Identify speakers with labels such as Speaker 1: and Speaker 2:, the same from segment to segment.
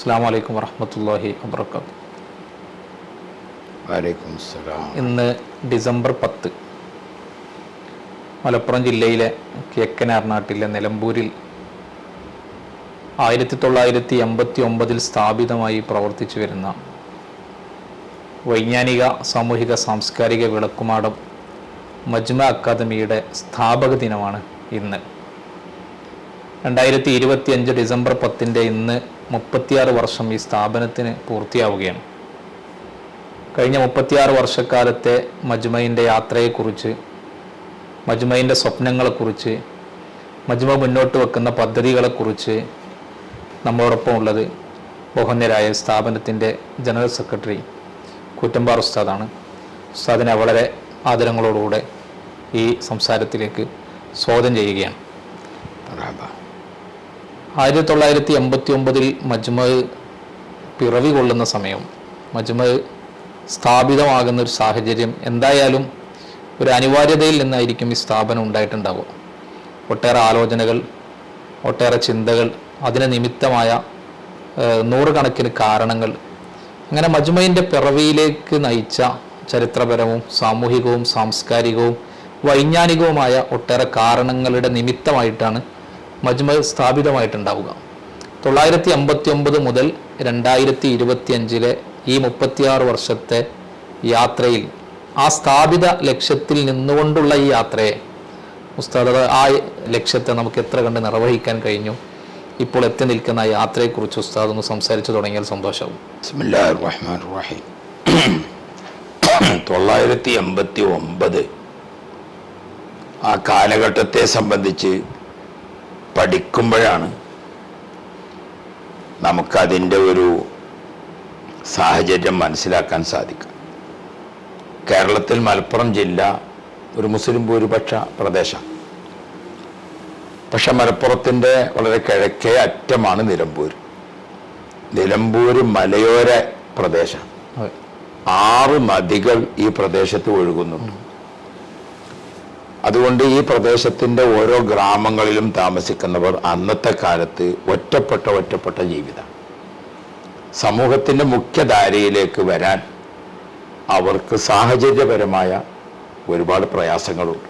Speaker 1: അസ്സലാമു അലൈക്കും വറഹ്മത്തുള്ളാഹി വബറകാതുഹു.
Speaker 2: വലൈക്കും സലാം.
Speaker 1: ഇന്ന് ഡിസംബർ 10, മലപ്പുറം ജില്ലയിലെ കിഴക്കനാർനാട്ടിലെ നിലമ്പൂരിൽ 1989 സ്ഥാപിതമായി പ്രവർത്തിച്ചു വരുന്ന വൈജ്ഞാനിക സാമൂഹിക സാംസ്കാരിക വിളക്കുമാടം മജ്മ അക്കാദമിയുടെ സ്ഥാപക ദിനമാണ് ഇന്ന്. 2025 ഡിസംബർ 10 ഇന്ന് 36 വർഷം ഈ സ്ഥാപനത്തിന് പൂർത്തിയാവുകയാണ്. കഴിഞ്ഞ 36 വർഷക്കാലത്തെ മജ്മയിൻ്റെ യാത്രയെക്കുറിച്ച്, മജ്മയിൻ്റെ സ്വപ്നങ്ങളെക്കുറിച്ച്, മജ്മ മുന്നോട്ട് വെക്കുന്ന പദ്ധതികളെക്കുറിച്ച് നമ്മളോടൊപ്പം ഉള്ളത് ബഹുമാന്യരായ സ്ഥാപനത്തിൻ്റെ ജനറൽ സെക്രട്ടറി കൂറ്റമ്പാറ ഉസ്താദാണ്. ഉസ്താദിനെ വളരെ ആദരങ്ങളോടുകൂടെ ഈ സംസാരത്തിലേക്ക് സ്വാഗതം ചെയ്യുകയാണ്. 1989 മജ്മ പിറവി കൊള്ളുന്ന സമയം, മജ്മ സ്ഥാപിതമാകുന്ന ഒരു സാഹചര്യം എന്തായാലും ഒരു അനിവാര്യതയിൽ നിന്നായിരിക്കും ഈ സ്ഥാപനം ഉണ്ടായിട്ടുണ്ടാവുക. ഒട്ടേറെ ആലോചനകൾ, ഒട്ടേറെ ചിന്തകൾ, അതിന് നിമിത്തമായ നൂറുകണക്കിന് കാരണങ്ങൾ, അങ്ങനെ മജ്മയിൻ്റെ പിറവിയിലേക്ക് നയിച്ച ചരിത്രപരവും സാമൂഹികവും സാംസ്കാരികവും വൈജ്ഞാനികവുമായ ഒട്ടേറെ കാരണങ്ങളുടെ നിമിത്തമായിട്ടാണ് മജ്മ സ്ഥാപിതമായിട്ടുണ്ടാവുക. 1989 മുതൽ 2025 ഈ 36 വർഷത്തെ യാത്രയിൽ ആ സ്ഥാപിത ലക്ഷ്യത്തിൽ നിന്നുകൊണ്ടുള്ള ഈ യാത്രയെ ഉസ്താദ്, ആ ലക്ഷ്യത്തെ നമുക്ക് എത്ര കണ്ട് നിർവഹിക്കാൻ കഴിഞ്ഞു, ഇപ്പോൾ എത്തി നിൽക്കുന്ന ആ യാത്രയെക്കുറിച്ച് ഉസ്താദ് ഒന്ന് സംസാരിച്ചു തുടങ്ങിയാൽ സന്തോഷവും.
Speaker 2: ബിസ്മില്ലാഹിർ റഹ്മാനിർ റഹീം. 1989 ആ കാലഘട്ടത്തെ സംബന്ധിച്ച് പഠിക്കുമ്പോഴാണ് നമുക്കതിൻ്റെ ഒരു സാഹചര്യം മനസ്സിലാക്കാൻ സാധിക്കും. കേരളത്തിൽ മലപ്പുറം ജില്ല ഒരു മുസ്ലിം ഭൂരിപക്ഷ പ്രദേശം. പക്ഷെ മലപ്പുറത്തിൻ്റെ വളരെ കിഴക്കേ അറ്റമാണ് നിലമ്പൂർ. നിലമ്പൂർ മലയോര പ്രദേശം. 6 നദികൾ ഈ പ്രദേശത്ത് ഒഴുകുന്നുണ്ട്. അതുകൊണ്ട് ഈ പ്രദേശത്തിൻ്റെ ഓരോ ഗ്രാമങ്ങളിലും താമസിക്കുന്നവർ അന്നത്തെ കാലത്ത് ഒറ്റപ്പെട്ട ജീവിതം. സമൂഹത്തിൻ്റെ മുഖ്യധാരയിലേക്ക് വരാൻ അവർക്ക് സാഹചര്യപരമായ ഒരുപാട് പ്രയാസങ്ങളുണ്ട്.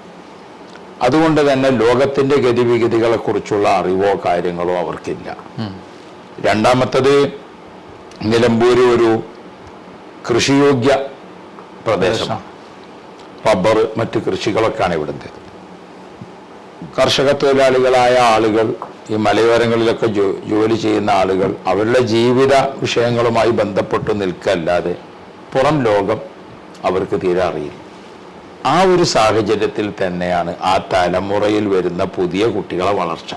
Speaker 2: അതുകൊണ്ട് തന്നെ ലോകത്തിൻ്റെ ഗതിവിഗതികളെക്കുറിച്ചുള്ള അറിവോ കാര്യങ്ങളോ അവർക്കില്ല. രണ്ടാമത്തത്, നിലമ്പൂർ ഒരു കൃഷിയോഗ്യ പ്രദേശമാണ്. റബ്ബർ, മറ്റ് കൃഷികളൊക്കെയാണ് ഇവിടുത്തെ. കർഷക തൊഴിലാളികളായ ആളുകൾ, ഈ മലയോരങ്ങളിലൊക്കെ ജോലി ചെയ്യുന്ന ആളുകൾ അവരുടെ ജീവിത വിഷയങ്ങളുമായി ബന്ധപ്പെട്ടു നിൽക്കല്ലാതെ പുറം ലോകം അവർക്ക് തീരെ അറിയില്ല. ആ ഒരു സാഹചര്യത്തിൽ തന്നെയാണ് ആ തലമുറയിൽ വരുന്ന പുതിയ കുട്ടികളെ വളർച്ച.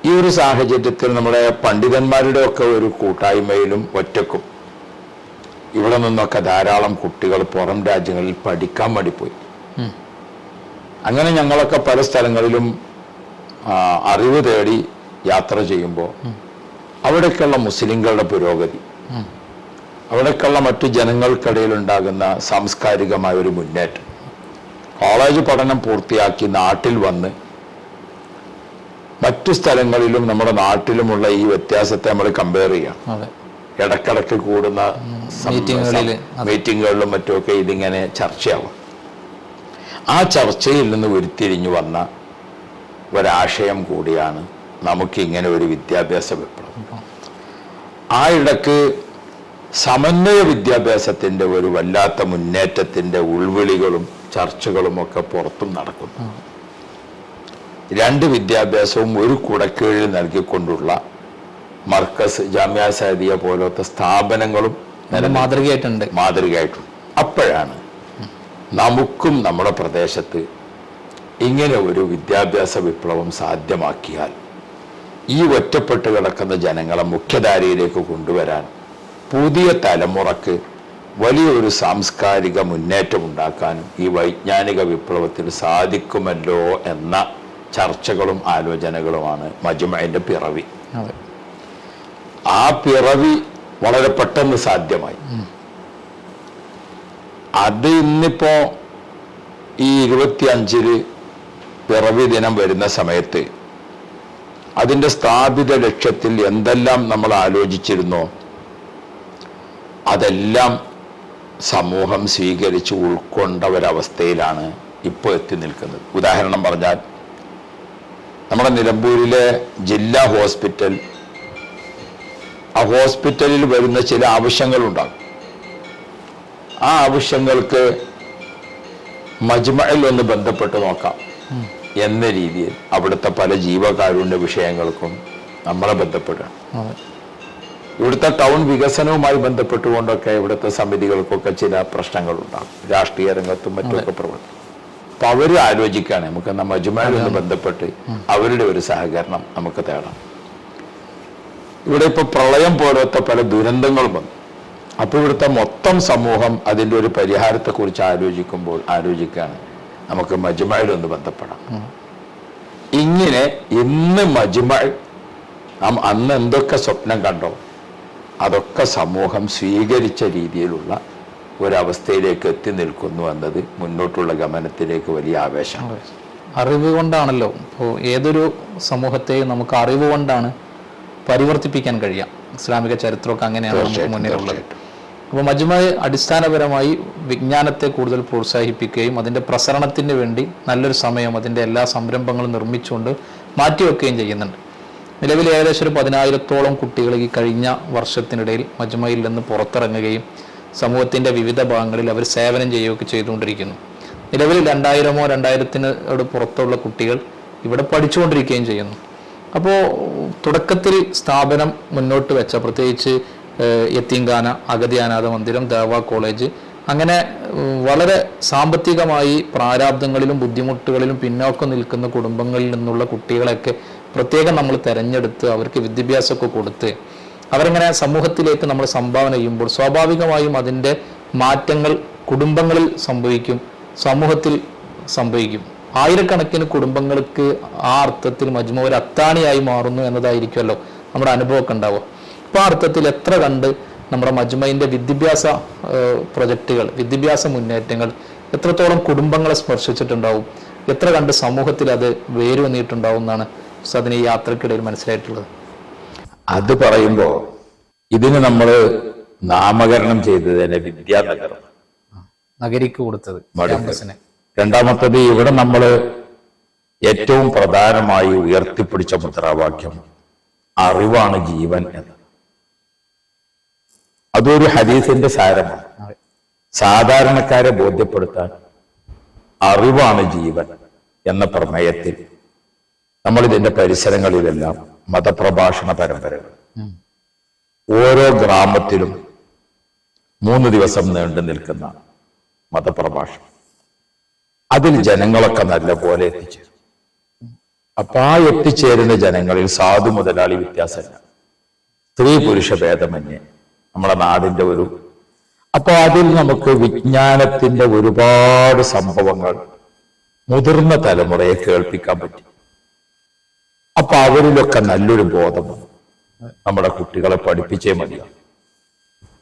Speaker 2: ഈ ഒരു സാഹചര്യത്തിൽ നമ്മുടെ പണ്ഡിതന്മാരുടെ ഒക്കെ ഒരു കൂട്ടായ്മയിലും ഒറ്റക്കും ഇവിടെ നിന്നൊക്കെ ധാരാളം കുട്ടികൾ പുറം രാജ്യങ്ങളിൽ പഠിക്കാൻ വേണ്ടി പോയി. അങ്ങനെ ഞങ്ങളൊക്കെ പല സ്ഥലങ്ങളിലും അറിവ് തേടി യാത്ര ചെയ്യുമ്പോൾ അവിടേക്കുള്ള മുസ്ലിങ്ങളുടെ പുരോഗതി, അവിടേക്കുള്ള മറ്റു ജനങ്ങൾക്കിടയിൽ ഉണ്ടാകുന്ന സാംസ്കാരികമായ ഒരു മുന്നേറ്റം, കോളേജ് പഠനം പൂർത്തിയാക്കി നാട്ടിൽ വന്ന് മറ്റു സ്ഥലങ്ങളിലും നമ്മുടെ നാട്ടിലുമുള്ള ഈ വ്യത്യാസത്തെ നമ്മൾ കമ്പയർ ചെയ്യാം. ഇടക്കിടക്ക് കൂടുന്ന മീറ്റിങ്ങുകളിലും മറ്റുമൊക്കെ ഇതിങ്ങനെ ചർച്ചയാവും. ആ ചർച്ചയിൽ നിന്ന് ഉരുത്തിരിഞ്ഞു വന്ന ഒരാശയം കൂടിയാണ് നമുക്കിങ്ങനെ ഒരു വിദ്യാഭ്യാസ വിപ്ലവം. ആ ഇടക്ക് സമന്വയ വിദ്യാഭ്യാസത്തിൻ്റെ ഒരു വല്ലാത്ത മുന്നേറ്റത്തിൻ്റെ ഉൾവിളികളും ചർച്ചകളും ഒക്കെ പുറത്തും നടക്കുന്നു. 2 വിദ്യാഭ്യാസവും ഒരു കുടക്കീഴിൽ നൽകിക്കൊണ്ടുള്ള മർക്കസ്, ജാമിയ സഅദിയ പോലത്തെ സ്ഥാപനങ്ങളും മാതൃകയായിട്ടുണ്ട്. അപ്പോഴാണ് നമുക്കും നമ്മുടെ പ്രദേശത്ത് ഇങ്ങനെ ഒരു വിദ്യാഭ്യാസ വിപ്ലവം സാധ്യമാക്കിയാൽ ഈ ഒറ്റപ്പെട്ട് കിടക്കുന്ന ജനങ്ങളെ മുഖ്യധാരയിലേക്ക് കൊണ്ടുവരാൻ, പുതിയ തലമുറക്ക് വലിയൊരു സാംസ്കാരിക മുന്നേറ്റം ഉണ്ടാക്കാനും ഈ വൈജ്ഞാനിക വിപ്ലവത്തിൽ സാധിക്കുമല്ലോ എന്ന ചർച്ചകളും ആലോചനകളുമാണ് മജ്മഇന്റെ പിറവി. ആ പിറവി വളരെ പെട്ടെന്ന് സാധ്യമായി. അത് ഇന്നിപ്പോ ഈ 25 പിറവി ദിനം വരുന്ന സമയത്ത് അതിൻ്റെ സ്ഥാപിത ലക്ഷ്യത്തിൽ എന്തെല്ലാം നമ്മൾ ആലോചിച്ചിരുന്നോ അതെല്ലാം സമൂഹം സ്വീകരിച്ച് ഉൾക്കൊണ്ട ഒരവസ്ഥയിലാണ് ഇപ്പോൾ എത്തി നിൽക്കുന്നത്. ഉദാഹരണം പറഞ്ഞാൽ നമ്മുടെ നിലമ്പൂരിലെ ജില്ലാ ഹോസ്പിറ്റൽ, ആ ഹോസ്പിറ്റലിൽ വരുന്ന ചില ആവശ്യങ്ങളുണ്ടാകും. ആ ആവശ്യങ്ങൾക്ക് മജ്മഅയിൽ ഒന്ന് ബന്ധപ്പെട്ട് നോക്കാം എന്ന രീതിയിൽ അവിടുത്തെ പല ജീവകാരുണ്യ വിഷയങ്ങൾക്കും നമ്മളെ ബന്ധപ്പെടണം. ഇവിടുത്തെ ടൗൺ വികസനവുമായി ബന്ധപ്പെട്ടുകൊണ്ടൊക്കെ ഇവിടുത്തെ സമിതികൾക്കൊക്കെ ചില പ്രശ്നങ്ങളുണ്ടാകും, രാഷ്ട്രീയ രംഗത്തും മറ്റുമൊക്കെ പ്രവർത്തിക്കും. അപ്പൊ അവര് ആലോചിക്കുകയാണ് നമുക്ക് മജ്മഅയിൽ ബന്ധപ്പെട്ട് അവരുടെ ഒരു സഹകരണം നമുക്ക് തേടാം. ഇവിടെ ഇപ്പൊ പ്രളയം പോലത്തെ പല ദുരന്തങ്ങളും വന്നു. അപ്പൊ ഇവിടുത്തെ മൊത്തം സമൂഹം അതിൻ്റെ ഒരു പരിഹാരത്തെക്കുറിച്ച് ആലോചിക്കുകയാണ് നമുക്ക് മജ്മഅയിൽ ഒന്ന് ബന്ധപ്പെടാം. ഇങ്ങനെ ഇന്ന് മജ്മഅ നാം അന്ന് എന്തൊക്കെ സ്വപ്നം കണ്ടോ അതൊക്കെ സമൂഹം സ്വീകരിച്ച രീതിയിലുള്ള ഒരവസ്ഥയിലേക്ക് എത്തി നിൽക്കുന്നു എന്നത് മുന്നോട്ടുള്ള ഗമനത്തിലേക്ക് വലിയ ആവേശമാണ്.
Speaker 1: അറിവ് കൊണ്ടാണല്ലോ ഇപ്പോൾ ഏതൊരു സമൂഹത്തെയും നമുക്ക് അറിവ് കൊണ്ടാണ് പരിവർത്തിപ്പിക്കാൻ കഴിയാം. ഇസ്ലാമിക ചരിത്രമൊക്കെ അങ്ങനെയാണ് നമുക്ക് മുന്നിലുള്ളത്. അപ്പോൾ മജ്മഅ അടിസ്ഥാനപരമായി വിജ്ഞാനത്തെ കൂടുതൽ പ്രോത്സാഹിപ്പിക്കുകയും അതിൻ്റെ പ്രസരണത്തിന് വേണ്ടി നല്ലൊരു സമയം അതിൻ്റെ എല്ലാ സംരംഭങ്ങളും നിർമ്മിച്ചുകൊണ്ട് മാറ്റിവെക്കുകയും ചെയ്യുന്നുണ്ട്. നിലവിൽ ഏകദേശം ഒരു 10,000-ഓളം കുട്ടികൾ ഈ കഴിഞ്ഞ വർഷത്തിനിടയിൽ മജ്മഅയിൽ നിന്ന് പുറത്തിറങ്ങുകയും സമൂഹത്തിൻ്റെ വിവിധ ഭാഗങ്ങളിൽ അവർ സേവനം ചെയ്യുകയൊക്കെ ചെയ്തുകൊണ്ടിരിക്കുന്നു. നിലവിൽ 2000-ഓ 2000-നോട് പുറത്തുള്ള കുട്ടികൾ ഇവിടെ പഠിച്ചുകൊണ്ടിരിക്കുകയും ചെയ്യുന്നു. അപ്പോൾ തുടക്കത്തിൽ സ്ഥാപനം മുന്നോട്ട് വെച്ച പ്രത്യേകിച്ച് യത്തീംഖാന, അഗതി അനാഥ മന്ദിരം, ദഅവ കോളേജ്, അങ്ങനെ വളരെ സാമ്പത്തികമായി പ്രാരാബ്ദങ്ങളിലും ബുദ്ധിമുട്ടുകളിലും പിന്നോക്കം നിൽക്കുന്ന കുടുംബങ്ങളിൽ നിന്നുള്ള കുട്ടികളെയൊക്കെ പ്രത്യേകം നമ്മൾ തിരഞ്ഞെടുത്ത് അവർക്ക് വിദ്യാഭ്യാസമൊക്കെ കൊടുത്ത് അവരെങ്ങനെ സമൂഹത്തിലേക്ക് നമ്മൾ സംഭാവന ചെയ്യുമ്പോൾ സ്വാഭാവികമായും അതിൻ്റെ മാറ്റങ്ങൾ കുടുംബങ്ങളിൽ സംഭവിക്കും, സമൂഹത്തിൽ സംഭവിക്കും. ആയിരക്കണക്കിന് കുടുംബങ്ങൾക്ക് ആ അർത്ഥത്തിൽ മജ്മഅ ഒരു അത്താണിയായി മാറുന്നു എന്നതായിരിക്കുമല്ലോ നമ്മുടെ അനുഭവമൊക്കെ ഉണ്ടാവുക. അപ്പോൾ ആ അർത്ഥത്തിൽ എത്ര കണ്ട് നമ്മുടെ മജ്മഅന്റെ വിദ്യാഭ്യാസ പ്രൊജക്റ്റുകൾ, വിദ്യാഭ്യാസ മുന്നേറ്റങ്ങൾ എത്രത്തോളം കുടുംബങ്ങളെ സ്പർശിച്ചിട്ടുണ്ടാവും, എത്ര കണ്ട് സമൂഹത്തിൽ അത് വേരൂന്നിയിട്ടുണ്ടാവും എന്നാണ് അതിന് ഈ യാത്രക്കിടയിൽ മനസ്സിലായിട്ടുള്ളത്.
Speaker 2: അത് പറയുമ്പോൾ ഇതിന് നമ്മൾ നാമകരണം ചെയ്തത് തന്നെ വിദ്യാനഗരം,
Speaker 1: നഗരിക്ക് കൊടുത്തത് ക്യാമ്പസിനെ.
Speaker 2: രണ്ടാമത്തത് ഇവിടെ നമ്മൾ ഏറ്റവും പ്രധാനമായി ഉയർത്തിപ്പിടിച്ച മുദ്രാവാക്യം അറിവാണ് ജീവൻ എന്ന്. അതൊരു ഹദീസിന്റെ സാരമാണ്. സാധാരണക്കാരെ ബോധ്യപ്പെടുത്താൻ അറിവാണ് ജീവൻ എന്ന പ്രമേയത്തിൽ നമ്മൾ ഇതിന്റെ പരിസരങ്ങളിലെല്ലാം മതപ്രഭാഷണ പരമ്പരകൾ, ഓരോ ഗ്രാമത്തിലും 3 ദിവസം നീണ്ടു നിൽക്കുന്ന മതപ്രഭാഷണം, അതിൽ ജനങ്ങളൊക്കെ നല്ല പോലെ എത്തിച്ചേരും. അപ്പൊ ആ എത്തിച്ചേരുന്ന ജനങ്ങളിൽ സാധു മുതലാളി വ്യത്യാസമില്ല, സ്ത്രീ പുരുഷ ഭേദമന്യേ നമ്മുടെ നാടിന്റെ അപ്പൊ അതിൽ നമുക്ക് വിജ്ഞാനത്തിന്റെ ഒരുപാട് സംഭവങ്ങൾ മുതിർന്ന തലമുറയെ കേൾപ്പിക്കാൻ പറ്റി. അപ്പൊ അവരിലൊക്കെ നല്ലൊരു ബോധം വന്നു, നമ്മുടെ കുട്ടികളെ പഠിപ്പിച്ചേ മതിയാണ്.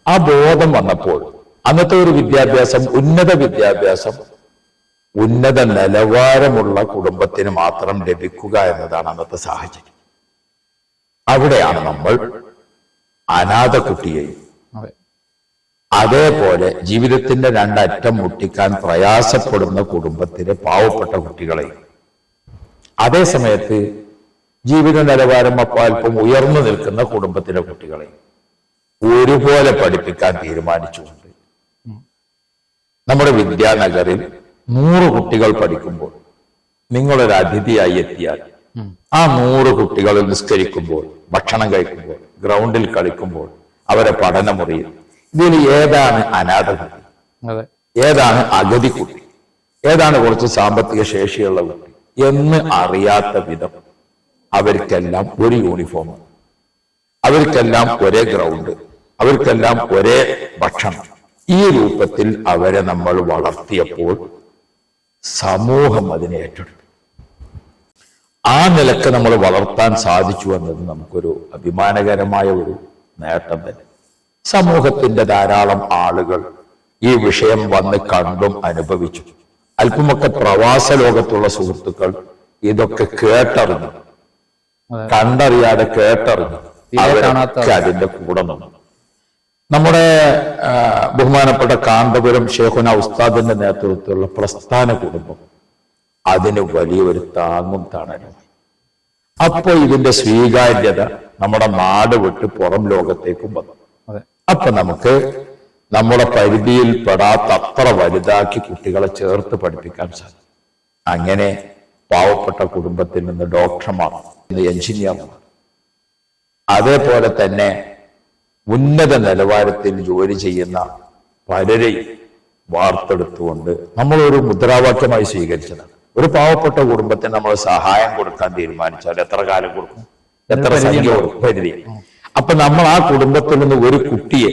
Speaker 2: ആ ബോധം വന്നപ്പോൾ അന്നത്തെ ഒരു വിദ്യാഭ്യാസം, ഉന്നത വിദ്യാഭ്യാസം ഉന്നത നിലവാരമുള്ള കുടുംബത്തിന് മാത്രം ലഭിക്കുക എന്നതാണ് അന്നത്തെ സാഹചര്യം. അവിടെയാണ് നമ്മൾ അനാഥ കുട്ടിയെയും അതേപോലെ ജീവിതത്തിന്റെ രണ്ടറ്റം മുട്ടിക്കാൻ പ്രയാസപ്പെടുന്ന കുടുംബത്തിലെ പാവപ്പെട്ട കുട്ടികളെയും, അതേ സമയത്ത് ജീവിത നിലവാരം അല്പം ഉയർന്നു നിൽക്കുന്ന കുടുംബത്തിലെ കുട്ടികളെയും ഒരുപോലെ പഠിപ്പിക്കാൻ തീരുമാനിച്ചുകൊണ്ട് നമ്മുടെ വിദ്യാനഗറിൽ 100 കുട്ടികൾ പഠിക്കുമ്പോൾ നിങ്ങളൊരു അതിഥിയായി എത്തിയാൽ ആ 100 കുട്ടികൾ നിസ്കരിക്കുമ്പോൾ, ഭക്ഷണം കഴിക്കുമ്പോൾ, ഗ്രൗണ്ടിൽ കളിക്കുമ്പോൾ, അവരെ പഠനമുറിയിൽ ഇതിൽ ഏതാണ് അനാഥ കുട്ടി, ഏതാണ് അഗതി കുട്ടി, ഏതാണ് കുറച്ച് സാമ്പത്തിക ശേഷിയുള്ള കുട്ടി എന്ന് അറിയാത്ത വിധം അവർക്കെല്ലാം ഒരു യൂണിഫോം, അവർക്കെല്ലാം ഒരേ ഗ്രൗണ്ട്, അവർക്കെല്ലാം ഒരേ ഭക്ഷണം, ഈ രൂപത്തിൽ അവരെ നമ്മൾ വളർത്തിയപ്പോൾ സമൂഹം അതിനെ ഏറ്റെടുത്തു. ആ നിലക്ക് നമ്മൾ വളർത്താൻ സാധിച്ചു എന്നത് നമുക്കൊരു അഭിമാനകരമായ ഒരു നേട്ടം തന്നെ. സമൂഹത്തിന്റെ ധാരാളം ആളുകൾ ഈ വിഷയം വന്ന് കണ്ടും അനുഭവിച്ചു. അല്പമൊക്കെ പ്രവാസ ലോകത്തുള്ള സുഹൃത്തുക്കൾ ഇതൊക്കെ കേട്ടറിഞ്ഞു. കണ്ടറിയാതെ കേട്ടറിഞ്ഞു അവരൊക്കെ അതിന്റെ കൂടെ നിന്നു. നമ്മുടെ ബഹുമാനപ്പെട്ട കാന്തപുരം ഷേഖുന ഉസ്താദിന്റെ നേതൃത്വത്തിലുള്ള പ്രസ്ഥാന കുടുംബം അതിന് വലിയൊരു താങ്ങും തണലും. അപ്പൊ ഇതിന്റെ സ്വീകാര്യത നമ്മുടെ നാട് വിട്ട് പുറം ലോകത്തേക്കും വന്നു. അപ്പൊ നമുക്ക് നമ്മുടെ പരിധിയിൽ പെടാത്ത അത്ര വലുതാക്കി കുട്ടികളെ ചേർത്ത് പഠിപ്പിക്കാൻ സാധിക്കും. അങ്ങനെ പാവപ്പെട്ട കുടുംബത്തിൽ നിന്ന് ഡോക്ടർമാർ, എഞ്ചിനീയർമാർ, അതേപോലെ തന്നെ ഉന്നത നിലവാരത്തിൽ ജോലി ചെയ്യുന്ന പലരെയും വാർത്തെടുത്തുകൊണ്ട് നമ്മളൊരു മുദ്രാവാക്യമായി സ്വീകരിച്ചതാണ്. ഒരു പാവപ്പെട്ട കുടുംബത്തിന് നമ്മൾ സഹായം കൊടുക്കാൻ തീരുമാനിച്ചാൽ എത്ര കാലം കൊടുക്കും, എത്ര സംഖ്യ കൊടുക്കും, പരിധി. അപ്പൊ നമ്മൾ ആ കുടുംബത്തിൽ നിന്ന് ഒരു കുട്ടിയെ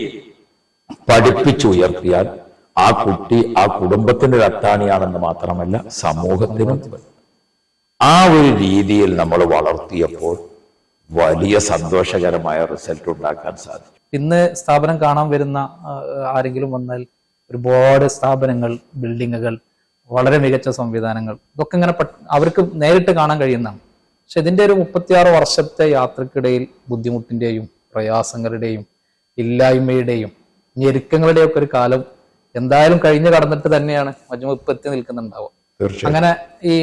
Speaker 2: പഠിപ്പിച്ചുയർത്തിയാൽ ആ കുട്ടി ആ കുടുംബത്തിന്റെ അത്താണിയാണെന്ന് മാത്രമല്ല സമൂഹത്തിനും. ആ ഒരു രീതിയിൽ നമ്മൾ വളർത്തിയപ്പോൾ വലിയ സന്തോഷകരമായ റിസൾട്ട് ഉണ്ടാക്കാൻ സാധിച്ചു.
Speaker 1: ഇന്ന് സ്ഥാപനം കാണാൻ വരുന്ന ആരെങ്കിലും വന്നാൽ ഒരുപാട് സ്ഥാപനങ്ങൾ, ബിൽഡിങ്ങുകൾ, വളരെ മികച്ച സംവിധാനങ്ങൾ, ഇതൊക്കെ ഇങ്ങനെ അവർക്ക് നേരിട്ട് കാണാൻ കഴിയുന്നതാണ്. പക്ഷെ ഇതിന്റെ ഒരു 36 വർഷത്തെ യാത്രക്കിടയിൽ ബുദ്ധിമുട്ടിന്റെയും പ്രയാസങ്ങളുടെയും ഇല്ലായ്മയുടെയും ഞെരുക്കങ്ങളുടെയും ഒക്കെ ഒരു കാലം എന്തായാലും കഴിഞ്ഞു കടന്നിട്ട് തന്നെയാണ് മജ്മു ഇപ്പൊ എത്തി നിൽക്കുന്നുണ്ടാവുക. അങ്ങനെ ഈ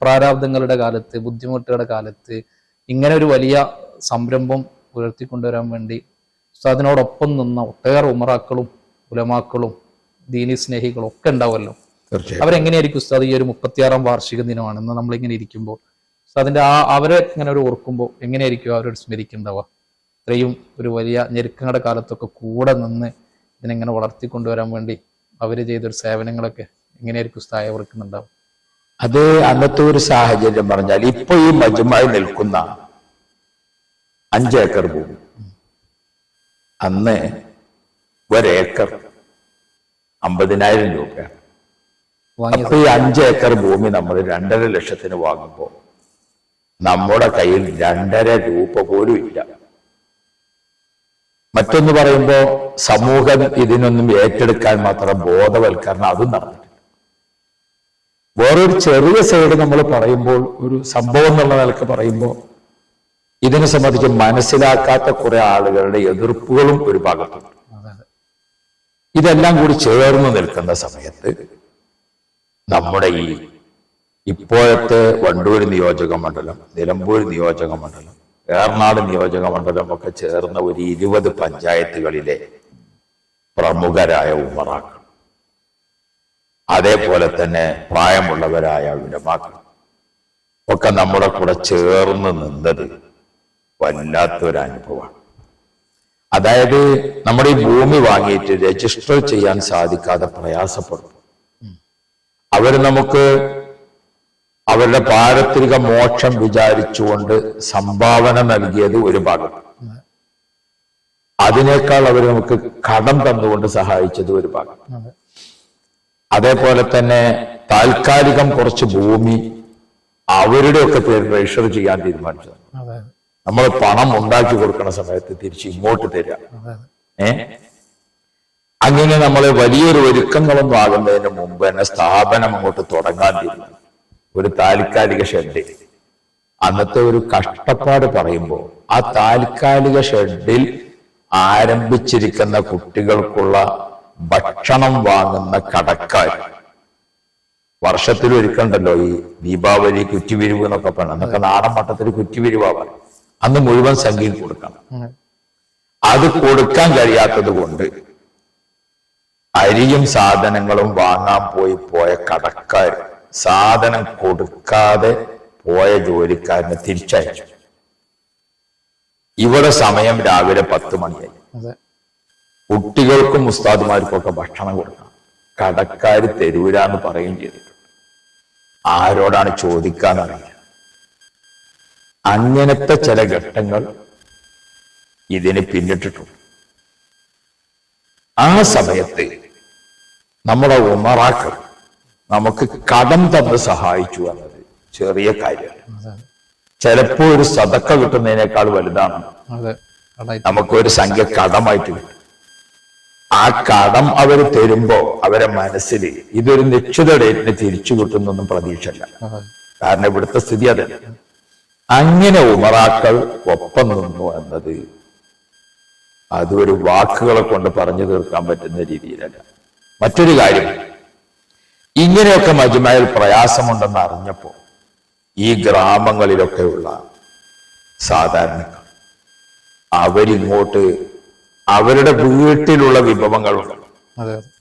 Speaker 1: പ്രാരാബ്ദങ്ങളുടെ കാലത്ത്, ബുദ്ധിമുട്ടുകളുടെ കാലത്ത് ഇങ്ങനെ ഒരു വലിയ സംരംഭം ഉയർത്തിക്കൊണ്ടുവരാൻ വേണ്ടി ഉസ്താദിനോടൊപ്പം നിന്ന ഒട്ടേറെ ഉമറാക്കളും ഉലമാക്കളും ദീനി സ്നേഹികളും ഒക്കെ ഉണ്ടാവുമല്ലോ. അവരെങ്ങനെയായിരിക്കും ഉസ്താദ് ഈ ഒരു 36ാം വാർഷിക ദിനമാണ് ഇന്ന് നമ്മളിങ്ങനെ ഇരിക്കുമ്പോൾ ഉസ്താദിന്റെ അവരെ ഇങ്ങനെ ഒരു ഓർക്കുമ്പോൾ എങ്ങനെയായിരിക്കും അവരോട് സ്മരിക്കുന്നുണ്ടാവുക? ഇത്രയും ഒരു വലിയ ഞെരുക്കങ്ങളുടെ കാലത്തൊക്കെ കൂടെ നിന്ന് ഇതിനെങ്ങനെ വളർത്തിക്കൊണ്ടുവരാൻ വേണ്ടി അവര് ചെയ്തൊരു സേവനങ്ങളൊക്കെ എങ്ങനെയായിരിക്കും ഉസ്താദ് ഓർക്കുന്നുണ്ടാവും?
Speaker 2: അത് അന്നത്തെ ഒരു സാഹചര്യം പറഞ്ഞാൽ ഇപ്പൊ ഈ മജ്മഅ് നിൽക്കുന്ന 5 ഏക്കർ ഭൂമി, അന്ന് ഒരേക്കർ 50,000 രൂപയാണ്. അപ്പൊ ഈ 5 ഏക്കർ ഭൂമി നമ്മൾ 2.5 ലക്ഷത്തിന് വാങ്ങുമ്പോൾ നമ്മുടെ കയ്യിൽ 2.5 രൂപ പോലും ഇല്ല. മറ്റൊന്ന് പറയുമ്പോ സമൂഹം ഇതിനൊന്നും ഏറ്റെടുക്കാൻ മാത്രം ബോധവൽക്കരണം അതും നടന്നിട്ടില്ല. വേറൊരു ചെറിയ സൈഡ് നമ്മൾ പറയുമ്പോൾ, ഒരു സംഭവം എന്നുള്ള നിലക്ക് പറയുമ്പോൾ ഇതിനെ സംബന്ധിച്ച് മനസ്സിലാക്കാത്ത കുറെ ആളുകളുടെ എതിർപ്പുകളും ഒരു ഭാഗത്തുണ്ട്. ഇതെല്ലാം കൂടി ചേർന്ന് നിൽക്കുന്ന സമയത്ത് നമ്മുടെ ഈ ഇപ്പോഴത്തെ വണ്ടൂർ നിയോജക മണ്ഡലം, നിലമ്പൂർ നിയോജക മണ്ഡലം, ഏറനാട് നിയോജക മണ്ഡലം ഒക്കെ ചേർന്ന ഒരു 20 പഞ്ചായത്തുകളിലെ പ്രമുഖരായ ഉമറാക്കൾ, അതേപോലെ തന്നെ പ്രായമുള്ളവരായ ഉലമാക്കൾ ഒക്കെ നമ്മുടെ കൂടെ ചേർന്ന് നിന്നത് വല്ലാത്തൊരു അനുഭവമാണ്. അതായത് നമ്മുടെ ഈ ഭൂമി വാങ്ങിയിട്ട് രജിസ്റ്റർ ചെയ്യാൻ സാധിക്കാതെ പ്രയാസപ്പെടും. അവർ നമുക്ക് അവരുടെ പാരത്രിക മോക്ഷം വിചാരിച്ചുകൊണ്ട് സംഭാവന നൽകിയത് ഒരു ഭാഗം, അതിനേക്കാൾ അവർ നമുക്ക് കടം തന്നുകൊണ്ട് സഹായിച്ചത് ഒരു ഭാഗം. അതേപോലെ തന്നെ താൽക്കാലികം കുറച്ച് ഭൂമി അവരുടെ ഒക്കെ പേര് രജിസ്റ്റർ ചെയ്യാൻ തീരുമാനിച്ചത്. നമ്മൾ പണം ഉണ്ടാക്കി കൊടുക്കുന്ന സമയത്ത് തിരിച്ച് ഇങ്ങോട്ട് തരിക. അങ്ങനെ നമ്മൾ വലിയൊരു ഒരുക്കങ്ങളൊന്നും ആകുന്നതിന് മുമ്പ് തന്നെ സ്ഥാപനം അങ്ങോട്ട് തുടങ്ങാൻ തീരുമാനിച്ചു. ഒരു താൽക്കാലിക ഷെഡ്. അന്നത്തെ ഒരു കഷ്ടപ്പാട് പറയുമ്പോൾ ആ താൽക്കാലിക ഷെഡിൽ ആരംഭിച്ചിരിക്കുന്ന കുട്ടികൾക്കുള്ള ഭക്ഷണം വാങ്ങുന്ന കടക്കാർ വർഷത്തിൽ ഒരുക്കണ്ടല്ലോ ഈ ദീപാവലി, കുറ്റിപിരിവ് എന്നൊക്കെ പറയണം. അന്നൊക്കെ നാടൻ മട്ടത്തിൽ കുറ്റിപിരിവാണ്. അന്ന് മുഴുവൻ സംഖ്യയിൽ കൊടുക്കണം. അത് കൊടുക്കാൻ കഴിയാത്തത് കൊണ്ട് അരിയും സാധനങ്ങളും വാങ്ങാൻ പോയ കടക്കാർ സാധനം കൊടുക്കാതെ പോയ ജോലിക്കാരനെ തിരിച്ചയച്ചു. ഇവിടെ സമയം രാവിലെ 10 മണിയായി. കുട്ടികൾക്കും ഉസ്താദുമാർക്കും ഒക്കെ ഭക്ഷണം കൊടുക്കണം. കടക്കാര് തരൂരാന്ന് പറയുകയും ചെയ്തിട്ടുണ്ട്. ആരോടാണ് ചോദിക്കാന്നറിയില്ല. അങ്ങനത്തെ ചില ഘട്ടങ്ങൾ ഇതിന് പിന്നിട്ടിട്ടുണ്ട്. ആ സമയത്ത് നമ്മുടെ ഉമറാക്കൾ നമുക്ക് കടം തന്ന് സഹായിച്ചു എന്നത് ചെറിയ കാര്യമാണ്. ചിലപ്പോ ഒരു സദക്ക കിട്ടുന്നതിനേക്കാൾ വലുതാണ് നമുക്കൊരു സംഖ്യ കടമായിട്ട് കിട്ടും. ആ കടം അവർ തരുമ്പോ അവരെ മനസ്സിൽ ഇതൊരു നിശ്ചിത ഡേറ്റിന് തിരിച്ചു കിട്ടുന്നൊന്നും പ്രതീക്ഷയില്ല. കാരണം ഇവിടുത്തെ സ്ഥിതി അതല്ല. അങ്ങനെ ഉമറാക്കൾ ഒപ്പം നിന്നു എന്നത് അതൊരു വാക്കുകളെ കൊണ്ട് പറഞ്ഞു തീർക്കാൻ പറ്റുന്ന രീതിയിലല്ല. മറ്റൊരു കാര്യം, ഇങ്ങനെയൊക്കെ മജ്മയിൽ പ്രയാസമുണ്ടെന്ന് അറിഞ്ഞപ്പോ ഈ ഗ്രാമങ്ങളിലൊക്കെയുള്ള സാധാരണക്കാർ അവരിങ്ങോട്ട് അവരുടെ വീട്ടിലുള്ള വിഭവങ്ങളുണ്ട്.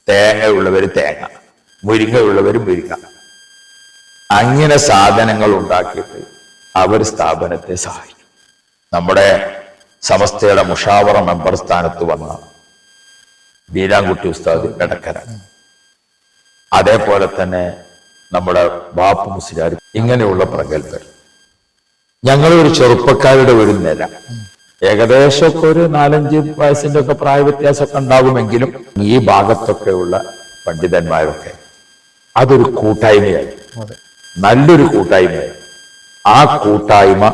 Speaker 2: തേങ്ങയുള്ളവര് തേങ്ങ, മുരിങ്ങയുള്ളവര് മുരിങ്ങ, അങ്ങനെ സാധനങ്ങൾ ഉണ്ടാക്കിയിട്ട് അവർ സ്ഥാപനത്തെ സഹായിക്കും. നമ്മുടെ സമസ്തയുടെ മുഷാവറ മെമ്പർ സ്ഥാനത്ത് വന്ന ബീരാൻകുട്ടി ഉസ്താദ് എടക്കര, അതേപോലെ തന്നെ നമ്മുടെ ബാപ്പു മുസ്ലിയാർ, ഇങ്ങനെയുള്ള പ്രഗത്ഭർ. ഞങ്ങളൊരു ചെറുപ്പക്കാരുടെ ഒരു നില, ഏകദേശമൊക്കെ ഒരു 4-5 വയസ്സിന്റെ ഒക്കെ പ്രായ വ്യത്യാസമൊക്കെ ഉണ്ടാകുമെങ്കിലും ഈ ഭാഗത്തൊക്കെയുള്ള പണ്ഡിതന്മാരൊക്കെ അതൊരു കൂട്ടായ്മയായി, നല്ലൊരു കൂട്ടായ്മയായി. ആ കൂട്ടായ്മ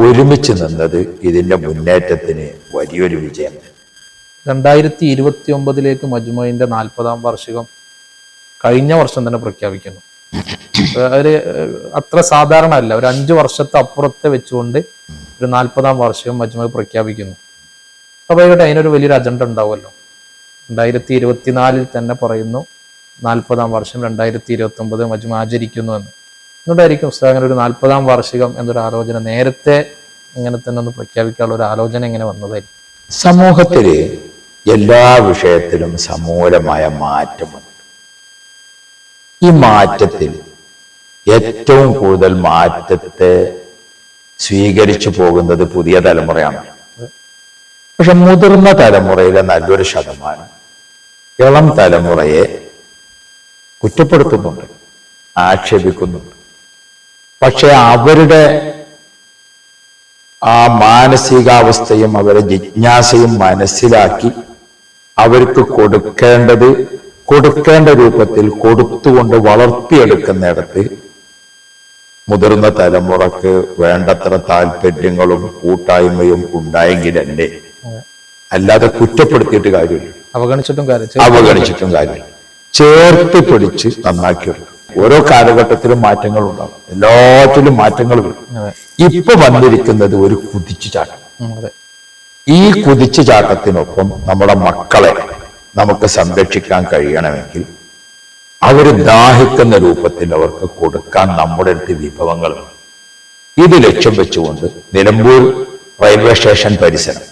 Speaker 2: ഒരുമിച്ച് നിന്നത് ഇതിന്റെ മുന്നേറ്റത്തിന് വലിയൊരു വിജയം.
Speaker 1: 2029 മജ്മുഇന്റെ 40ാം വാർഷികം കഴിഞ്ഞ വർഷം തന്നെ പ്രഖ്യാപിക്കുന്നു. അത്ര സാധാരണ അല്ല, ഒരു 5 വർഷത്തെ അപ്പുറത്തെ വെച്ചുകൊണ്ട് ഒരു 40ാം വാർഷികം മജ്മുഇ പ്രഖ്യാപിക്കുന്നു. സ്വാഭാവികമായിട്ട് അതിനൊരു വലിയൊരു അജണ്ട ഉണ്ടാവുമല്ലോ. 2024 തന്നെ പറയുന്നു 40ാം വർഷം 2029 മജ്മുഇ ആചരിക്കുന്നു എന്ന്. എന്തുകൊണ്ടായിരിക്കും ഉസ്താദ് അങ്ങനെ ഒരു 40ാം വാർഷികം എന്നൊരു ആലോചന നേരത്തെ ഇങ്ങനെ തന്നെ ഒന്ന് പ്രഖ്യാപിക്കാനുള്ള ഒരു ആലോചന എങ്ങനെ വന്നതായിരിക്കും?
Speaker 2: സമൂഹത്തില് എല്ലാ വിഷയത്തിലും സമൂലമായ മാറ്റമുണ്ട്. ഈ മാറ്റത്തിൽ ഏറ്റവും കൂടുതൽ മാറ്റത്തെ സ്വീകരിച്ചു പോകുന്നത് പുതിയ തലമുറയാണ്. പക്ഷെ മുതിർന്ന തലമുറയിലെ നല്ലൊരു ശതമാനം ഇളം തലമുറയെ കുറ്റപ്പെടുത്തുന്നുണ്ട്, ആക്ഷേപിക്കുന്നുണ്ട്. പക്ഷെ അവരുടെ ആ മാനസികാവസ്ഥയും അവരുടെ ജിജ്ഞാസയും മനസ്സിലാക്കി അവർക്ക് കൊടുക്കേണ്ട രൂപത്തിൽ കൊടുത്തുകൊണ്ട് വളർത്തിയെടുക്കുന്നിടത്ത് മുതിർന്ന തലമുറക്ക് വേണ്ടത്ര താല്പര്യങ്ങളും കൂട്ടായ്മയും ഉണ്ടായെങ്കിലല്ലേ, അല്ലാതെ കുറ്റപ്പെടുത്തിയിട്ട് കാര്യമില്ല, അവഗണിച്ചിട്ടും കാര്യമില്ല. ചേർത്ത് പിടിച്ച് നന്നാക്കിയെടുക്കും. ഓരോ കാലഘട്ടത്തിലും മാറ്റങ്ങൾ ഉണ്ടാകും, എല്ലാറ്റിലും മാറ്റങ്ങൾ വരും. ഇപ്പൊ വന്നിരിക്കുന്നത് ഒരു കുതിച്ചുചാട്ടം. ഈ കുതിച്ചുചാട്ടത്തിനൊപ്പം നമ്മുടെ മക്കളെ നമുക്ക് സംരക്ഷിക്കാൻ കഴിയണമെങ്കിൽ അവർ ദാഹിക്കുന്ന രൂപത്തിൽ അവർക്ക് കൊടുക്കാൻ നമ്മുടെ അടുത്ത് വിഭവങ്ങളുണ്ട്. ഇത് ലക്ഷ്യം വെച്ചുകൊണ്ട് നിലമ്പൂർ റെയിൽവേ സ്റ്റേഷൻ പരിസരം,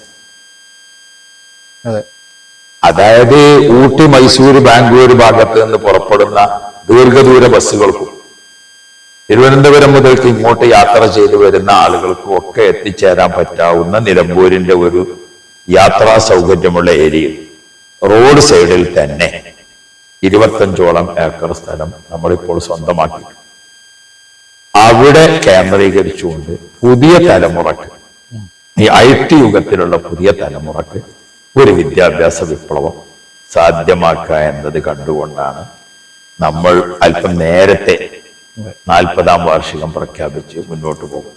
Speaker 2: അതായത് ഊട്ടി, മൈസൂർ, ബാംഗ്ലൂർ ഭാഗത്ത് നിന്ന് പുറപ്പെടുന്ന ദീർഘദൂര ബസ്സുകൾക്കും തിരുവനന്തപുരം മുതൽക്ക് ഇങ്ങോട്ട് യാത്ര ചെയ്തു വരുന്ന ആളുകൾക്കും ഒക്കെ എത്തിച്ചേരാൻ പറ്റാവുന്ന നിലമ്പൂരിന്റെ ഒരു യാത്രാ സൗകര്യമുള്ള ഏരിയയിൽ റോഡ് സൈഡിൽ തന്നെ 25ഓളം ഏക്കർ സ്ഥലം നമ്മളിപ്പോൾ സ്വന്തമാക്കി അവിടെ കേന്ദ്രീകരിച്ചുകൊണ്ട് പുതിയ തലമുറക്ക്, ഈ IT യുഗത്തിലുള്ള പുതിയ തലമുറക്ക് ഒരു വിദ്യാഭ്യാസ വിപ്ലവം സാധ്യമാക്കുക എന്നത് കണ്ടുകൊണ്ടാണ് നമ്മൾ അല്പം നേരത്തെ 40ാം വാർഷികം പ്രഖ്യാപിച്ച് മുന്നോട്ട് പോകും.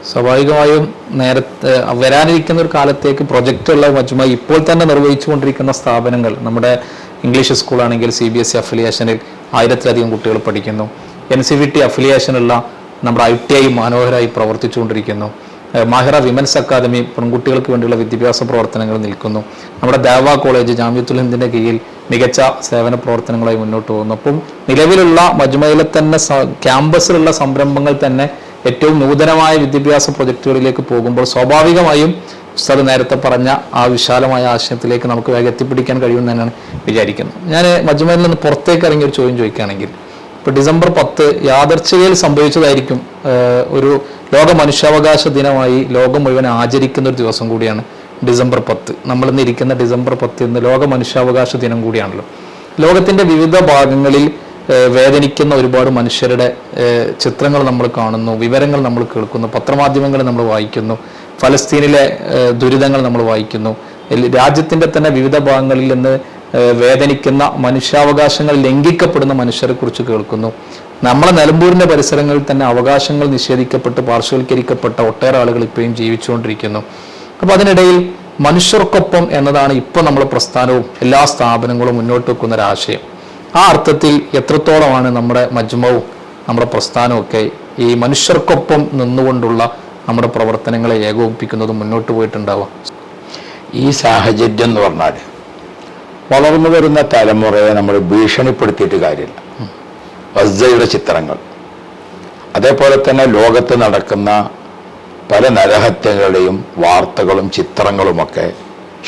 Speaker 1: സ്വാഭാവികമായും നേരത്തെ വരാനിരിക്കുന്ന ഒരു കാലത്തേക്ക് പ്രൊജക്റ്റുള്ള മജ്മുഇ ഇപ്പോൾ തന്നെ നിർവഹിച്ചുകൊണ്ടിരിക്കുന്ന സ്ഥാപനങ്ങൾ, നമ്മുടെ ഇംഗ്ലീഷ് സ്കൂളാണെങ്കിൽ CBSE അഫിലിയേഷനിൽ 1000-ലധികം കുട്ടികൾ പഠിക്കുന്നു. NCVT അഫിലിയേഷനുള്ള നമ്മുടെ ITI മനോഹരമായി പ്രവർത്തിച്ചുകൊണ്ടിരിക്കുന്നു. മാഹിറ വിമൻസ് അക്കാദമി പെൺകുട്ടികൾക്ക് വേണ്ടിയുള്ള വിദ്യാഭ്യാസ പ്രവർത്തനങ്ങൾ നിൽക്കുന്നു. നമ്മുടെ ദേവ കോളേജ് ജാമിയത്തുൽ ഹിന്ദിന്റെ കീഴിൽ മികച്ച സേവന പ്രവർത്തനങ്ങളായി മുന്നോട്ട് പോകുന്നു. അപ്പം നിലവിലുള്ള മജ്മുഇലെ തന്നെ ക്യാമ്പസിലുള്ള സംരംഭങ്ങൾ തന്നെ ഏറ്റവും നൂതനമായ വിദ്യാഭ്യാസ പ്രൊജക്ടുകളിലേക്ക് പോകുമ്പോൾ സ്വാഭാവികമായും ഉസ്താദ് നേരത്തെ പറഞ്ഞ ആ വിശാലമായ ആശയത്തിലേക്ക് നമുക്ക് വേഗം എത്തിപ്പിടിക്കാൻ കഴിയുമെന്ന് തന്നെയാണ് വിചാരിക്കുന്നത്. ഞാൻ മജ്മുഇൽ നിന്ന് പുറത്തേക്ക് ഇറങ്ങിയ ഒരു ചോദ്യം ചോദിക്കുകയാണെങ്കിൽ, ഇപ്പോൾ ഡിസംബർ 10 യാദർച്ഛികയിൽ സംഭവിച്ചതായിരിക്കും ഒരു ലോക മനുഷ്യാവകാശ ദിനമായി ലോകം മുഴുവൻ ആചരിക്കുന്ന ഒരു ദിവസം കൂടിയാണ് ഡിസംബർ 10. നമ്മളിന്ന് ഇരിക്കുന്ന ഡിസംബർ 10 ഇന്ന് ലോക മനുഷ്യാവകാശ ദിനം കൂടിയാണല്ലോ. ലോകത്തിന്റെ വിവിധ ഭാഗങ്ങളിൽ വേദനിക്കുന്ന ഒരുപാട് മനുഷ്യരുടെ ചിത്രങ്ങൾ നമ്മൾ കാണുന്നു, വിവരങ്ങൾ നമ്മൾ കേൾക്കുന്നു, പത്രമാധ്യമങ്ങൾ നമ്മൾ വായിക്കുന്നു, ഫലസ്തീനിലെ ദുരിതങ്ങൾ നമ്മൾ വായിക്കുന്നു. രാജ്യത്തിന്റെ തന്നെ വിവിധ ഭാഗങ്ങളിൽ നിന്ന് വേദനിക്കുന്ന മനുഷ്യാവകാശങ്ങൾ ലംഘിക്കപ്പെടുന്ന മനുഷ്യരെ കുറിച്ച് കേൾക്കുന്നു. നമ്മളെ നിലമ്പൂരിന്റെ പരിസരങ്ങളിൽ തന്നെ അവകാശങ്ങൾ നിഷേധിക്കപ്പെട്ട് പാർശ്വവൽക്കരിക്കപ്പെട്ട ഒട്ടേറെ ആളുകൾ ഇപ്പോഴും ജീവിച്ചുകൊണ്ടിരിക്കുന്നു. അപ്പൊ അതിനിടയിൽ മനുഷ്യർക്കൊപ്പം എന്നതാണ് ഇപ്പോൾ നമ്മളെ പ്രസ്ഥാനവും എല്ലാ സ്ഥാപനങ്ങളും മുന്നോട്ട് വെക്കുന്ന ഒരാശയം. ആ അർത്ഥത്തിൽ എത്രത്തോളമാണ് നമ്മുടെ മജ്മുഉം നമ്മുടെ പ്രസ്ഥാനവും ഒക്കെ ഈ മനുഷ്യർക്കൊപ്പം നിന്നുകൊണ്ടുള്ള നമ്മുടെ പ്രവർത്തനങ്ങളെ ഏകോപിപ്പിക്കുന്നതും മുന്നോട്ട് പോയിട്ടുണ്ടാവുക?
Speaker 2: ഈ സാഹചര്യം എന്ന് പറഞ്ഞാൽ വളർന്നു വരുന്ന തലമുറയെ നമ്മൾ ഭീഷണിപ്പെടുത്തിയിട്ട് കാര്യമില്ല. ഗസയുടെ ചിത്രങ്ങൾ, അതേപോലെ തന്നെ ലോകത്ത് നടക്കുന്ന പല നരഹത്യകളുടെയും വാർത്തകളും ചിത്രങ്ങളുമൊക്കെ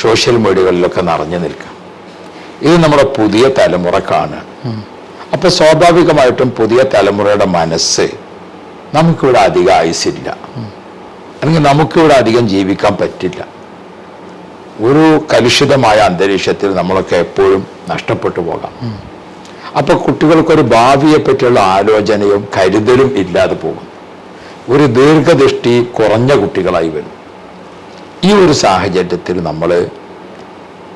Speaker 2: സോഷ്യൽ മീഡിയകളിലൊക്കെ നിറഞ്ഞു നിൽക്കുക. ഇത് നമ്മുടെ പുതിയ തലമുറ കാണുക. അപ്പൊ സ്വാഭാവികമായിട്ടും പുതിയ തലമുറയുടെ മനസ്സ് നമുക്കിവിടെ അധികം ആയുസില്ല, അല്ലെങ്കിൽ നമുക്കിവിടെ അധികം ജീവിക്കാൻ പറ്റില്ല. ഒരു കലുഷിതമായ അന്തരീക്ഷത്തിൽ നമ്മളൊക്കെ എപ്പോഴും നഷ്ടപ്പെട്ടു പോകാം. അപ്പൊ കുട്ടികൾക്കൊരു ഭാവിയെ പറ്റിയുള്ള ആലോചനയും കരുതലും ഇല്ലാതെ പോകും. ഒരു ദീർഘദൃഷ്ടി കുറഞ്ഞ കുട്ടികളായി വരും. ഈ ഒരു സാഹചര്യത്തിൽ നമ്മൾ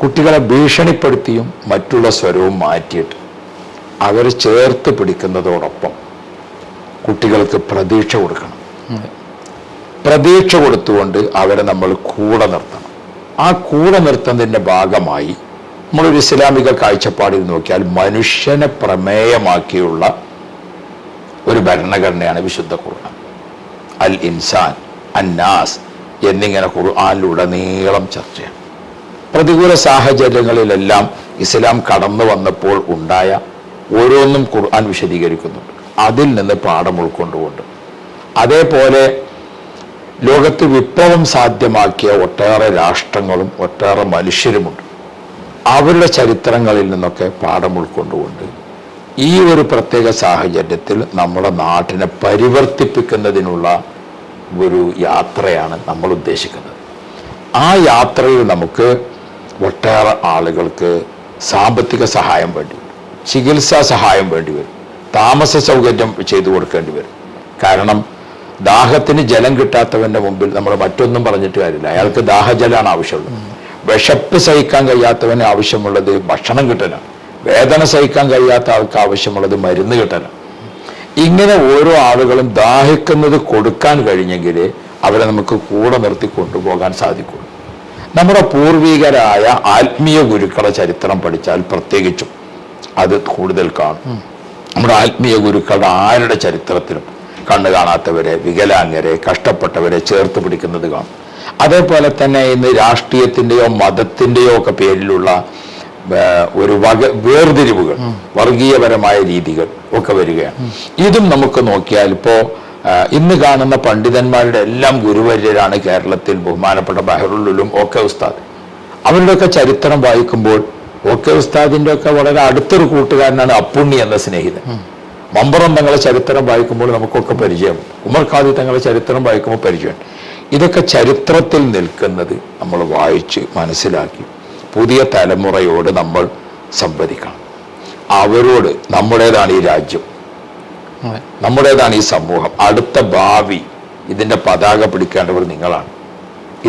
Speaker 2: കുട്ടികളെ ഭീഷണിപ്പെടുത്തിയും മറ്റുള്ള സ്വരവും മാറ്റിയിട്ട് അവരെ ചേർത്ത് പിടിക്കുന്നതോടൊപ്പം കുട്ടികൾക്ക് പ്രതീക്ഷ കൊടുക്കണം. പ്രതീക്ഷ കൊടുത്തുകൊണ്ട് അവരെ നമ്മൾ കൂടെ നിർത്തണം. ആ കൂടെ നിർത്തുന്നതിൻ്റെ ഭാഗമായി നമ്മളൊരു ഇസ്ലാമിക കാഴ്ചപ്പാടിൽ നോക്കിയാൽ മനുഷ്യനെ പ്രമേയമാക്കിയുള്ള ഒരു ഭരണഘടനയാണ് വിശുദ്ധ ഖുർആൻ. അൽ ഇൻസാൻ, അന്നാസ് എന്നിങ്ങനെ ഖുർആനിലുടനീളം ചർച്ചയാണ്. പ്രതികൂല സാഹചര്യങ്ങളിലെല്ലാം ഇസ്ലാം കടന്നു വന്നപ്പോൾ ഉണ്ടായ ഓരോന്നും ഖുർആൻ വിശദീകരിക്കുന്നുണ്ട്. അതിൽ നിന്ന് പാഠം ഉൾക്കൊണ്ടുകൊണ്ട് അതേപോലെ ലോകത്ത് വിപ്ലവം സാധ്യമാക്കിയ ഒട്ടേറെ രാഷ്ട്രങ്ങളും ഒട്ടേറെ മനുഷ്യരുമുണ്ട്. അവരുടെ ചരിത്രങ്ങളിൽ നിന്നൊക്കെ പാഠം ഉൾക്കൊണ്ടുകൊണ്ട് ഈ ഒരു പ്രത്യേക സാഹചര്യത്തിൽ നമ്മുടെ നാട്ടിനെ പരിവർത്തിപ്പിക്കുന്നതിനുള്ള ഒരു യാത്രയാണ് നമ്മൾ ഉദ്ദേശിക്കുന്നത്. ആ യാത്രയിൽ നമുക്ക് ഒട്ടേറെ ആളുകൾക്ക് സാമ്പത്തിക സഹായം വേണ്ടി വരും, ചികിത്സാ സഹായം വേണ്ടി വരും, താമസ സൗകര്യം ചെയ്തു കൊടുക്കേണ്ടി വരും. കാരണം ദാഹത്തിന് ജലം കിട്ടാത്തവന്റെ മുമ്പിൽ നമ്മൾ മറ്റൊന്നും പറഞ്ഞിട്ട് കാര്യമില്ല. അയാൾക്ക് ദാഹജലമാണ് ആവശ്യമുള്ളത്. വിശപ്പ് സഹിക്കാൻ കഴിയാത്തവന് ആവശ്യമുള്ളത് ഭക്ഷണം കിട്ടലാണ്. വേദന സഹിക്കാൻ കഴിയാത്ത ആൾക്ക് ആവശ്യമുള്ളത് മരുന്ന് കിട്ടലാണ്. ഇങ്ങനെ ഓരോ ആളുകളും ദാഹിക്കുന്നത് കൊടുക്കാൻ കഴിഞ്ഞെങ്കിൽ അവരെ നമുക്ക് കൂടെ നിർത്തി കൊണ്ടുപോകാൻ സാധിക്കുള്ളൂ. നമ്മുടെ പൂർവികരായ ആത്മീയ ഗുരുക്കളുടെ ചരിത്രം പഠിച്ചാൽ പ്രത്യേകിച്ചും അത് കൂടുതൽ കാണും. നമ്മുടെ ആത്മീയ ഗുരുക്കളുടെ ആരുടെ ചരിത്രത്തിലും കണ്ണു കാണാത്തവരെ, വികലാംഗരെ, കഷ്ടപ്പെട്ടവരെ ചേർത്ത് പിടിക്കുന്നത് കാണും. അതേപോലെ തന്നെ ഇന്ന് രാഷ്ട്രീയത്തിൻ്റെയോ മതത്തിൻ്റെയോ ഒക്കെ പേരിലുള്ള ഒരു വേർതിരിവുകൾ, വർഗീയപരമായ രീതികൾ ഒക്കെ വരികയാണ്. ഇതും നമുക്ക് നോക്കിയാൽ ഇപ്പോൾ ഇന്ന് കാണുന്ന പണ്ഡിതന്മാരുടെ എല്ലാം ഗുരുവര്യരാണ് കേരളത്തിൽ ബഹുമാനപ്പെട്ട ബഹറുൽ ഉലൂം ഓക്കെ ഉസ്താദ്. അവരുടെയൊക്കെ ചരിത്രം വായിക്കുമ്പോൾ ഓക്കെ ഉസ്താദിൻ്റെ ഒക്കെ വളരെ അടുത്തൊരു കൂട്ടുകാരനാണ് അപ്പുണ്ണി എന്ന സ്നേഹിതൻ. മമ്പറം തങ്ങളെ ചരിത്രം വായിക്കുമ്പോൾ നമുക്കൊക്കെ പരിചയം, ഉമർ ഖാദി തങ്ങളെ ചരിത്രം വായിക്കുമ്പോൾ പരിചയം. ഇതൊക്കെ ചരിത്രത്തിൽ നിൽക്കുന്നത് നമ്മൾ വായിച്ച് മനസ്സിലാക്കി പുതിയ തലമുറയോട് നമ്മൾ സംവദിക്കണം. അവരോട് നമ്മുടേതാണ് ഈ രാജ്യം, നമ്മുടേതാണ് ഈ സമൂഹം, അടുത്ത ഭാവി, ഇതിൻ്റെ പതാക പിടിക്കേണ്ടവർ നിങ്ങളാണ്,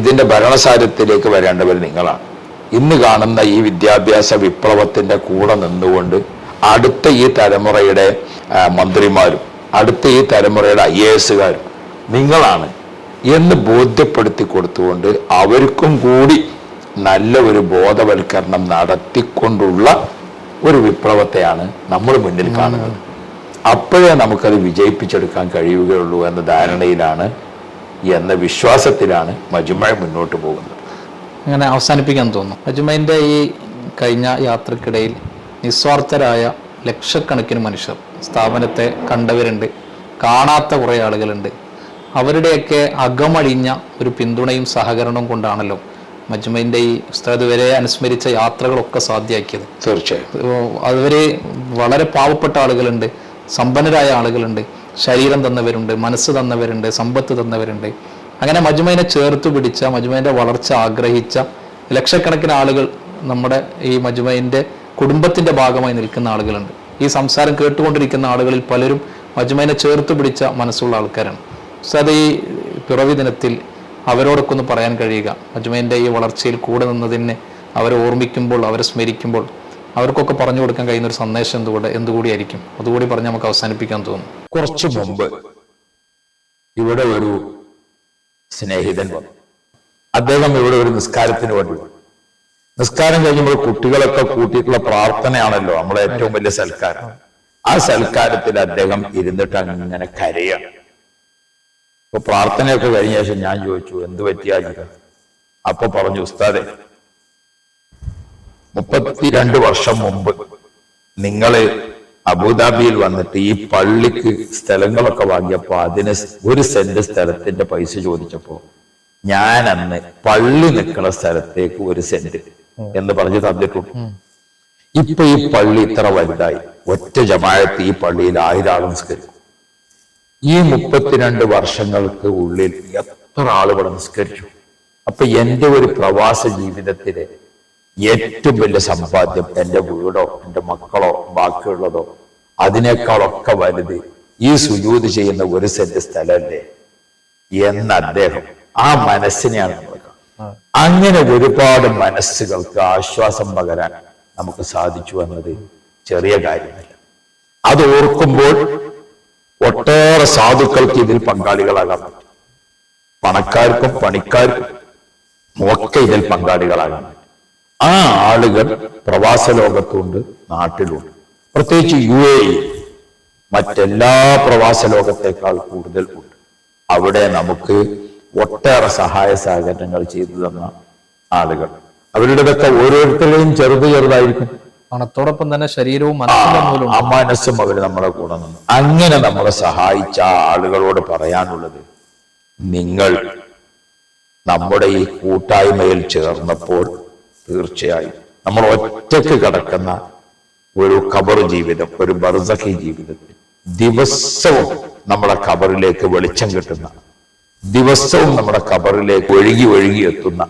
Speaker 2: ഇതിൻ്റെ ഭരണസാരഥ്യത്തിലേക്ക് വരേണ്ടവർ നിങ്ങളാണ്. ഇന്ന് കാണുന്ന ഈ വിദ്യാഭ്യാസ വിപ്ലവത്തിൻ്റെ കൂടെ നിന്നുകൊണ്ട് അടുത്ത ഈ തലമുറയുടെ മന്ത്രിമാരും അടുത്ത ഈ തലമുറയുടെ IAS-കാരും നിങ്ങളാണ് എന്ന് ബോധ്യപ്പെടുത്തി കൊടുത്തുകൊണ്ട് അവർക്കും കൂടി നല്ല ഒരു ബോധവൽക്കരണം നടത്തിക്കൊണ്ടുള്ള ഒരു വിപ്ലവത്തെയാണ് നമ്മൾ മുന്നിൽ കാണുന്നത്. അപ്പോഴേ നമുക്കത് വിജയിപ്പിച്ചെടുക്കാൻ കഴിയുകയുള്ളൂ എന്ന ധാരണയിലാണ്, എന്ന വിശ്വാസത്തിലാണ് മജ്മഅ മുന്നോട്ട് പോകുന്നത്.
Speaker 1: അങ്ങനെ അവസാനിപ്പിക്കാൻ തോന്നുന്നു. മജ്മഅന്റെ ഈ കഴിഞ്ഞ യാത്രക്കിടയിൽ നിസ്വാർത്ഥരായ ലക്ഷക്കണക്കിന് മനുഷ്യർ, സ്ഥാപനത്തെ കണ്ടവരുണ്ട്, കാണാത്ത കുറേ ആളുകളുണ്ട്. അവരുടെയൊക്കെ അകമഴിഞ്ഞ ഒരു പിന്തുണയും സഹകരണവും കൊണ്ടാണല്ലോ മജ്മഅന്റെ ഈ ഉസ്താദ് വരെ അനുസ്മരിച്ച യാത്രകളൊക്കെ സാധ്യമാക്കിയത്.
Speaker 2: തീർച്ചയായും
Speaker 1: അതുവരെ വളരെ പാവപ്പെട്ട ആളുകളുണ്ട്, സമ്പന്നരായ ആളുകളുണ്ട്, ശരീരം തന്നവരുണ്ട്, മനസ്സ് തന്നവരുണ്ട്, സമ്പത്ത് തന്നവരുണ്ട്. അങ്ങനെ മജ്മഅനെ ചേർത്ത് പിടിച്ച, മജ്മഅന്റെ വളർച്ച ആഗ്രഹിച്ച ലക്ഷക്കണക്കിന് ആളുകൾ നമ്മുടെ ഈ മജ്മഅന്റെ കുടുംബത്തിന്റെ ഭാഗമായി നിൽക്കുന്ന ആളുകളുണ്ട്. ഈ സംസാരം കേട്ടുകൊണ്ടിരിക്കുന്ന ആളുകളിൽ പലരും മജ്മഅനെ ചേർത്ത് പിടിച്ച മനസ്സുള്ള ആൾക്കാരാണ്. ഉസ്താദ് ഈ പിറവി ദിനത്തിൽ അവരോടൊക്കെ ഒന്ന് പറയാൻ കഴിയുക, മജ്മഅന്റെ ഈ വളർച്ചയിൽ കൂടെ നിന്നതിനെ അവരെ ഓർമ്മിക്കുമ്പോൾ, അവരെ സ്മരിക്കുമ്പോൾ അവർക്കൊക്കെ പറഞ്ഞു കൊടുക്കാൻ കഴിയുന്ന ഒരു സന്ദേശം എന്തുകൂടിയായിരിക്കും? അതുകൂടി പറഞ്ഞ് നമുക്ക് അവസാനിപ്പിക്കാൻ തോന്നുന്നു.
Speaker 2: കുറച്ചു മുമ്പ് ഇവിടെ ഒരു സ്നേഹിതൻ വന്നു. അദ്ദേഹം ഇവിടെ ഒരു നിസ്കാരത്തിന് വേണ്ടി വന്നു. നിസ്കാരം കഴിയുമ്പോൾ കുട്ടികളൊക്കെ കൂട്ടിയിട്ടുള്ള പ്രാർത്ഥനയാണല്ലോ നമ്മളെ ഏറ്റവും വലിയ സൽക്കാരം. ആ സൽക്കാരത്തിൽ അദ്ദേഹം ഇരുന്നിട്ട് അങ്ങനെ കരയാണ്. അപ്പൊ പ്രാർത്ഥനയൊക്കെ കഴിഞ്ഞ ശേഷം ഞാൻ ചോദിച്ചു, എന്ത് പറ്റിയാജിക? അപ്പൊ പറഞ്ഞു, ഉസ്താദെ, 32 വർഷം മുമ്പ് നിങ്ങള് അബുദാബിയിൽ വന്നിട്ട് ഈ പള്ളിക്ക് സ്ഥലങ്ങളൊക്കെ വാങ്ങിയപ്പോ അതിന് 1 സെന്റ് സ്ഥലത്തിന്റെ പൈസ ചോദിച്ചപ്പോ ഞാൻ അന്ന് പള്ളി നിൽക്കുന്ന സ്ഥലത്തേക്ക് 1 സെന്റ് എന്ന് പറഞ്ഞു തന്നിട്ടുണ്ട്. ഇപ്പൊ ഈ പള്ളി ഇത്ര വലുതായി, ഒറ്റ ജമാഅത്ത് ഈ പള്ളിയിൽ 1000 ആൾ നിസ്കരിക്കും. ഈ 32 വർഷങ്ങൾക്ക് ഉള്ളിൽ എത്ര ആളുകൾ നിസ്കരിച്ചു. അപ്പൊ എന്റെ ഒരു പ്രവാസ ജീവിതത്തിലെ ഏറ്റവും വലിയ സമ്പാദ്യം എന്റെ വീടോ എന്റെ മക്കളോ ബാക്കിയുള്ളതോ അതിനേക്കാളൊക്കെ വലുത് ഈ സുജൂദ് ചെയ്യുന്ന 1 സെന്റ് സ്ഥലമല്ലേ എന്ന് അദ്ദേഹം ആ മനസ്സിനെയാണ് നമ്മൾ കാണുന്നത്. അങ്ങനെ ഒരുപാട് മനസ്സുകൾക്ക് ആശ്വാസം പകരാൻ നമുക്ക് സാധിച്ചു എന്നത് ചെറിയ കാര്യമല്ല. അത് ഓർക്കുമ്പോൾ ഒട്ടേറെ സാധുക്കൾക്ക് ഇതിൽ പങ്കാളികളാകാൻ പറ്റും. പണക്കാർക്കും പണിക്കാർക്കും ഒക്കെ ഇതിൽ പങ്കാളികളാകാൻ പറ്റും. ആ ആളുകൾ പ്രവാസ ലോകത്തുണ്ട്, നാട്ടിലുണ്ട്. പ്രത്യേകിച്ച് UAE മറ്റെല്ലാ പ്രവാസ ലോകത്തേക്കാൾ കൂടുതൽ ഉണ്ട്. അവിടെ നമുക്ക് ഒട്ടേറെ സഹായ സഹകരണങ്ങൾ ചെയ്തു തന്ന ആളുകൾ, അവരുടെതൊക്കെ ഓരോരുത്തരുടെയും ചെറുതായിരിക്കും.
Speaker 1: പണത്തോടൊപ്പം തന്നെ ശരീരവും
Speaker 2: ആ മനസ്സും അവർ നമ്മളെ കൂടെ നിന്നു. അങ്ങനെ നമ്മളെ സഹായിച്ച ആ ആളുകളോട് പറയാനുള്ളത്, നിങ്ങൾ നമ്മുടെ ഈ കൂട്ടായ്മയിൽ ചേർന്നപ്പോൾ തീർച്ചയായും നമ്മൾ ഒറ്റയ്ക്ക് കിടക്കുന്ന ഒരു ഖബർ ജീവിതം, ഒരു ബർസഖി ജീവിതത്തിൽ ദിവസവും നമ്മുടെ ഖബറിലേക്ക് വെളിച്ചം കിട്ടുന്ന, ദിവസവും നമ്മുടെ ഖബറിലേക്ക് ഒഴുകി എത്തുന്ന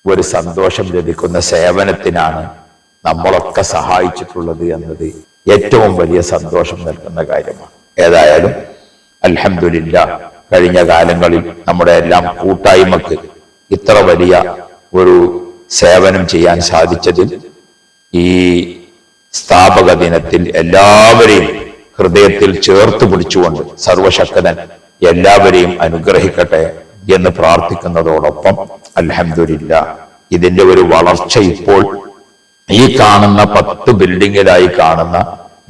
Speaker 2: ഒരു സന്തോഷം ലഭിക്കുന്ന സേവനത്തിനാണ് നമ്മളൊക്കെ സഹായിച്ചിട്ടുള്ളത് എന്നത് ഏറ്റവും വലിയ സന്തോഷം നൽകുന്ന കാര്യമാണ്. ഏതായാലും അൽഹംദുലില്ലാഹ്, കഴിഞ്ഞ കാലങ്ങളിൽ നമ്മുടെ എല്ലാം കൂട്ടായ്മക്ക് ഇത്ര വലിയ ഒരു സേവനം ചെയ്യാൻ സാധിച്ചതിൽ ഈ സ്ഥാപക ദിനത്തിൽ എല്ലാവരെയും ഹൃദയത്തിൽ ചേർത്ത് പിടിച്ചുകൊണ്ട് സർവശക്തൻ എല്ലാവരെയും അനുഗ്രഹിക്കട്ടെ എന്ന് പ്രാർത്ഥിക്കുന്നതോടൊപ്പം അൽഹംദുലില്ലാഹ്, ഇതിന്റെ ഒരു വളർച്ച ഇപ്പോൾ ഈ കാണുന്ന 10 ബിൽഡിങ്ങിലായി കാണുന്ന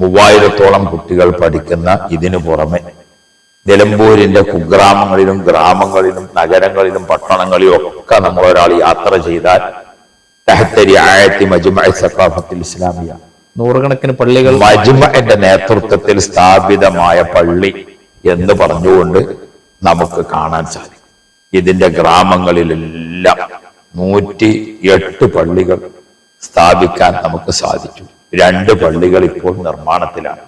Speaker 2: 3000-ഓളം കുട്ടികൾ പഠിക്കുന്ന ഇതിനു പുറമെ നിലമ്പൂരിന്റെ കുഗ്രാമങ്ങളിലും ഗ്രാമങ്ങളിലും നഗരങ്ങളിലും പട്ടണങ്ങളിലും ഒക്കെ നമ്മൾ ഒരാൾ യാത്ര ചെയ്താൽ ഇസ്ലാമിയ
Speaker 1: നൂറുകണക്കിന് പള്ളികൾ
Speaker 2: മജ്മഅന്റെ നേതൃത്വത്തിൽ സ്ഥാപിതമായ പള്ളി എന്ന് പറഞ്ഞുകൊണ്ട് നമുക്ക് കാണാൻ സാധിക്കും. ഇതിന്റെ ഗ്രാമങ്ങളിലെല്ലാം 108 പള്ളികൾ സ്ഥാപിക്കാൻ നമുക്ക് സാധിച്ചു. 2 പള്ളികൾ ഇപ്പോൾ നിർമ്മാണത്തിലാണ്.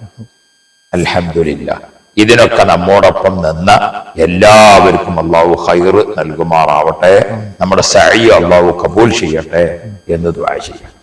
Speaker 2: അൽഹംദുലില്ലാഹ്, ഇതിനൊക്കെ നമ്മോടൊപ്പം നിന്ന എല്ലാവർക്കും അള്ളാഹു ഖൈർ നൽകുമാറാവട്ടെ. നമ്മുടെ സഅയ് അള്ളാഹു കബൂൽ ചെയ്യട്ടെ എന്ന് ദുആ ചെയ്യാം.